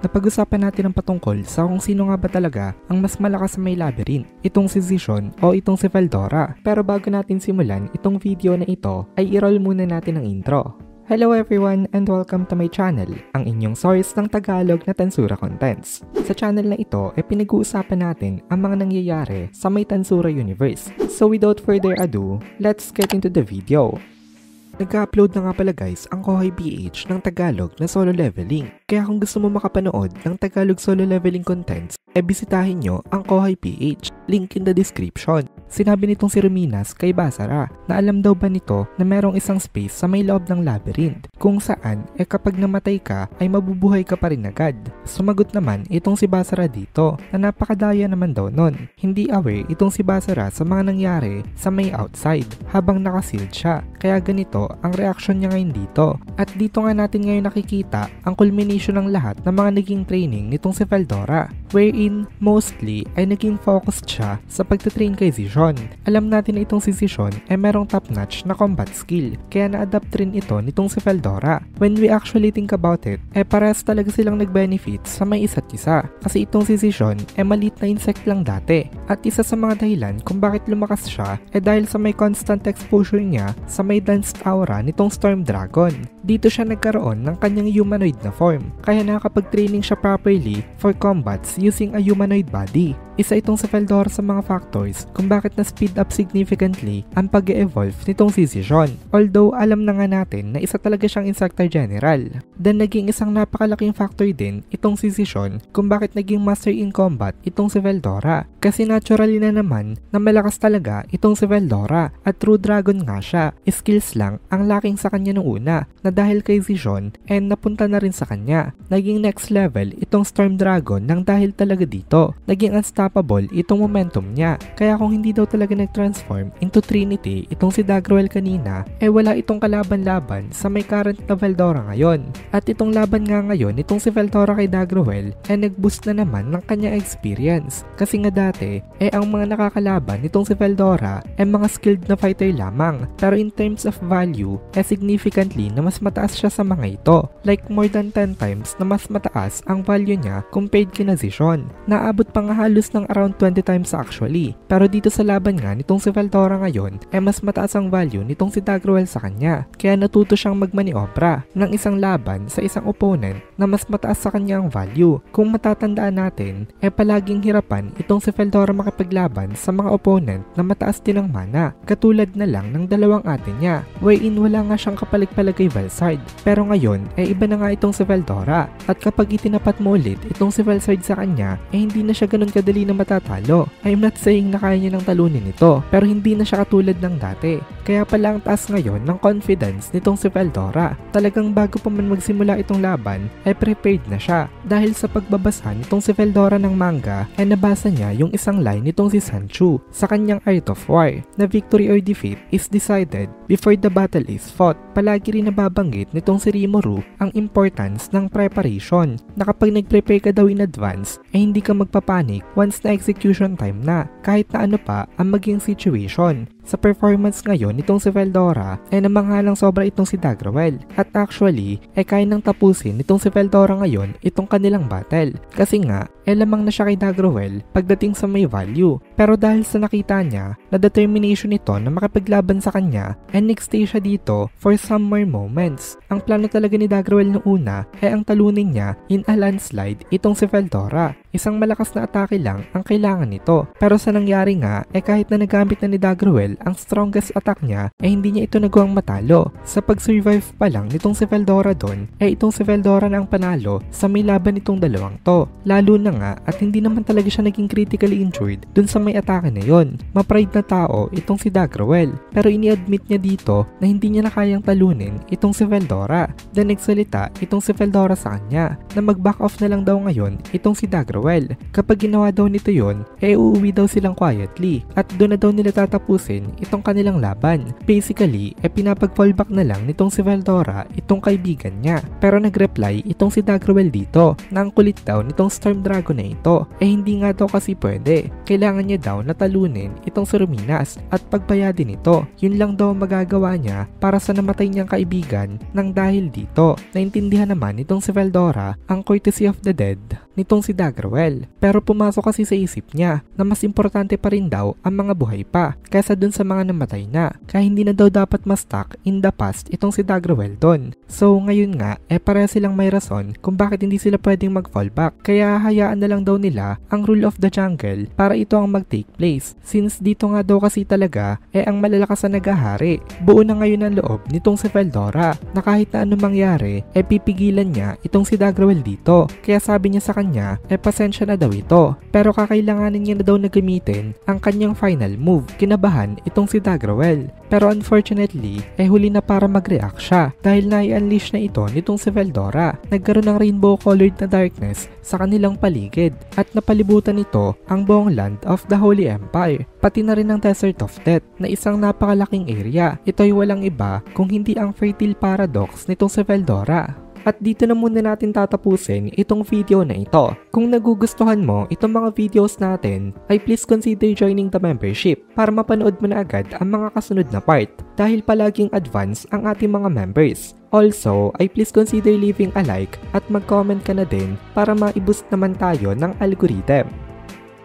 napag-usapan natin ang patungkol sa kung sino nga ba talaga ang mas malakas sa may labyrinth, itong si Zision o itong si Veldora. Pero bago natin simulan itong video na ito, ay i-roll muna natin ang intro. Hello everyone and welcome to my channel, ang inyong source ng Tagalog na Tansura Contents. Sa channel na ito ay pinag-uusapan natin ang mga nangyayari sa may Tansura universe. So without further ado, let's get into the video. Nag-upload na nga pala guys ang Kohay PH ng Tagalog na solo leveling. Kaya kung gusto mo makapanood ng Tagalog solo leveling contents, bisitahin nyo ang Kohay PH, link in the description. Sinabi nitong si Ruminas kay Basara na alam daw ba nito na merong isang space sa may loob ng labyrinth kung saan kapag namatay ka ay mabubuhay ka pa rin agad. Sumagot naman itong si Basara dito na napakadaya naman daw nun. Hindi aware itong si Basara sa mga nangyari sa may outside habang nakasealed siya. Kaya ganito ang reaction niya ngayon dito. At dito nga natin ngayon nakikita ang culmination ng lahat ng mga naging training nitong si Veldora, wherein mostly ay naging focused siya sa pagtitrain kay Zision. Alam natin na itong si Zision ay merong top-notch na combat skill, kaya na-adapt rin ito nitong si Veldora. When we actually think about it, parehas talaga silang nag-benefit sa may isa't isa. Kasi itong si Zision ay maliit na insect lang dati. At isa sa mga dahilan kung bakit lumakas siya dahil sa may constant exposure niya sa may danced aura nitong Storm Dragon. Dito siya nagkaroon ng kanyang humanoid na form, kaya nakakapag-training siya properly for combats using a humanoid body. Isa itong sa Veldora sa mga factors kung bakit na-speed up significantly ang pag-evolve nitong si Zision. Although alam na nga natin na isa talaga siyang Insector General. Then naging isang napakalaking factor din itong si Zision kung bakit naging master in combat itong si Veldora. Kasi naturally na naman na malakas talaga itong si Veldora at True Dragon nga siya. Skills lang ang lacking sa kanya nung una na dahil kay Zision and napunta na rin sa kanya. Naging next level itong Storm Dragon nang dahil talaga dito. Naging unstoppable itong momentum niya. Kaya kung hindi daw talaga nag-transform into Trinity itong si Dagruel kanina, wala itong kalaban-laban sa may current na Veldora ngayon. At itong laban nga ngayon itong si Veldora kay Dagruel nag-boost na naman ng kanya experience. Kasi nga dati, ang mga nakakalaban nitong si Veldora mga skilled na fighter lamang. Pero in terms of value, significantly na mas mataas siya sa mga ito. Like more than 10 times na mas mataas ang value niya compared kina Zision. Naabot pa nga halos ng around 20 times actually. Pero dito sa laban nga nitong si Veldora ngayon, mas mataas ang value nitong si Dagruel sa kanya. Kaya natuto siyang magmaniobra ng isang laban sa isang opponent na mas mataas sa kanya ang value. Kung matatandaan natin, palaging hirapan itong si Veldora makipaglaban sa mga opponent na mataas din ang mana. Katulad na lang ng dalawang ate niya, wherein wala nga siyang kapalig-palag kay Velside. Pero ngayon, iba na nga itong si Veldora. At kapag itinapat mo ulit itong si Velside sa kanya, hindi na siya ganun kadali na matatalo. I'm not saying na kaya niya ng talunin ito, pero hindi na siya katulad ng dati. Kaya pala ang taas ngayon ng confidence nitong si Veldora. Talagang bago pa man magsimula itong laban, prepared na siya. Dahil sa pagbabasa nitong si Veldora ng manga, nabasa niya yung isang line nitong si Sanchu sa kanyang Art of War, na victory or defeat is decided before the battle is fought. Palagi rin nababanggit nitong si Rimuru ang importance ng preparation, na kapag nag-prepare ka daw in advance, hindi ka magpapanik once na execution time na, kahit na ano pa ang maging situation. Sa performance ngayon nitong si Veldora namanghalang sobra itong si Dagruel. At actually, kaya nang tapusin nitong si Veldora ngayon itong kanilang battle. Kasi nga, lamang na siya kay Dagruel pagdating sa may value. Pero dahil sa nakita niya na determination nito na makipaglaban sa kanya, nag-stay siya dito for some more moments. Ang plano talaga ni Dagruel noong una ang talunin niya in a landslide itong si Veldora. Isang malakas na atake lang ang kailangan nito. Pero sa nangyari nga, kahit na nagamit na ni Dagruel ang strongest attack niya, hindi niya ito nagawang matalo. Sa pag-survive pa lang nitong si Veldora doon, itong si Veldora na ang panalo sa may laban nitong dalawang to. Lalo na nga at hindi naman talaga siya naging critically injured dun sa may atake na yon. Ma-pride na tao itong si Dagruel. Pero ini-admit niya dito na hindi niya na kayang talunin itong si Veldora. Then nagsalita itong si Veldora sa kanya na mag-back off na lang daw ngayon itong si Dagruel. Kapag ginawa daw nito yon, uuwi daw silang quietly at doon na daw nila tatapusin natin itong kanilang laban. Basically, pinapag-fallback na lang nitong si Veldora itong kaibigan niya. Pero nag-reply itong si Daggerwell dito na ang kulit daw nitong Storm Dragon na ito. Hindi nga daw kasi pwede. Kailangan niya daw natalunin itong si Ruminas at pagbayadin ito. Yun lang daw magagawa niya para sa namatay niyang kaibigan nang dahil dito. Naintindihan naman itong si Veldora ang courtesy of the dead nitong si Daggerwell. Pero pumasok kasi sa isip niya na mas importante pa rin daw ang mga buhay pa kaysa dun sa mga namatay na. Kaya hindi na daw dapat ma-stuck in the past itong si Daggerwell dun. So ngayon nga, pareha silang may rason kung bakit hindi sila pwedeng mag-fallback. Kaya hayaan na lang daw nila ang rule of the jungle para ito ang mag-take place. Since dito nga daw kasi talaga ang malalakas na naghahari. Buo na ngayon ang loob nitong si Veldora na kahit na anong mangyari, pipigilan niya itong si Daggerwell dito. Kaya sabi niya sa kanya, pasensya na daw ito. Pero kakailanganin niya na daw na gamitin ang kanyang final move. Kinabahan itong si Daggerwell. Pero unfortunately, huli na para mag-react siya dahil na-unleash na ito nitong si Veldora. Nagkaroon ng rainbow-colored na darkness sa kanilang paligid at napalibutan nito ang buong land of the Holy Empire. Pati na rin ang Desert of Death na isang napakalaking area. Ito ay walang iba kung hindi ang Fertile Paradox nitong si Veldora. At dito na muna natin tatapusin itong video na ito. Kung nagugustuhan mo itong mga videos natin, ay please consider joining the membership para mapanood mo na agad ang mga kasunod na part dahil palaging advance ang ating mga members. Also, ay please consider leaving a like at mag-comment ka na din para ma-boost naman tayo ng algorithm.